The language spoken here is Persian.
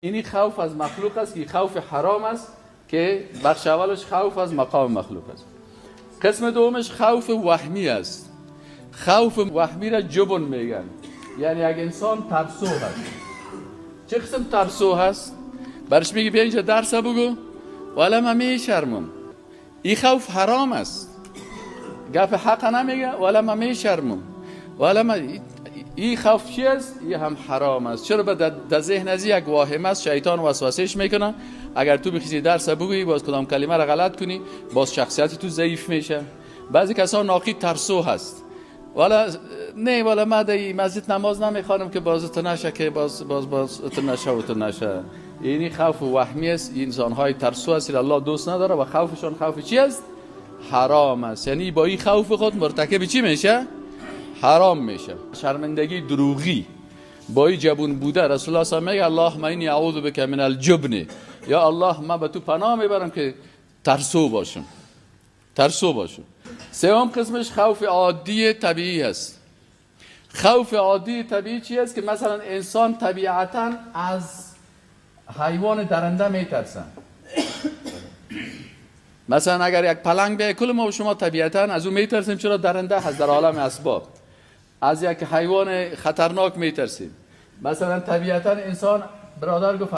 اینی خوف از مخلوق است که خوف حرام است که بخش اولش خوف از مقام مخلوق است. قسم دومش خوف وهمی است. خوف وهمی را جبن میگن، یعنی اگه انسان ترسو هست. چه قسم ترسو هست؟ برش میگه بیا اینجا درس بگو ولی من میشرمم. این خوف حرام است، گپ حق نمیگه ولی من میشرمم، ولی من این خوف چی است؟ این هم حرام است. چرا؟ در ذهن از یک واهم است، شیطان وسوسهش میکنه اگر تو بخیزی درس بگویی باز کدام کلمه را غلط کنی باز شخصیت تو ضعیف میشه. بعضی کسا ناقید ترسو هست، والا نه والا من در مسجد نماز نمیخوانم که باز تو نشه، که باز تو نشه و تو نشه. اینی خوف وهمی است. این انسان های ترسو است الله دوست نداره و خوفشون خوف چی است؟ حرام است. یعنی با این خوف خود مرتکب چی میشه؟ حرام میشه. شرمندگی دروغی با این جبون بوده. رسول الله صلی الله علیه و آله میگه اللهم انی اعوذ بک من الجبن، یا الله من به تو پناه میبرم که ترسو باشم. سوم قسمش خوف عادی طبیعی است. خوف عادی طبیعی چی است؟ که مثلا انسان طبیعتا از حیوان درنده میترسن. مثلا اگر یک پلنگ بیاید کل ما و شما طبیعتا از اون میترسیم. چرا؟ درنده هست در عالم اسباب. از یک حیوان خطرناک میترسیم. مثلا طبیعتا انسان برادر گفت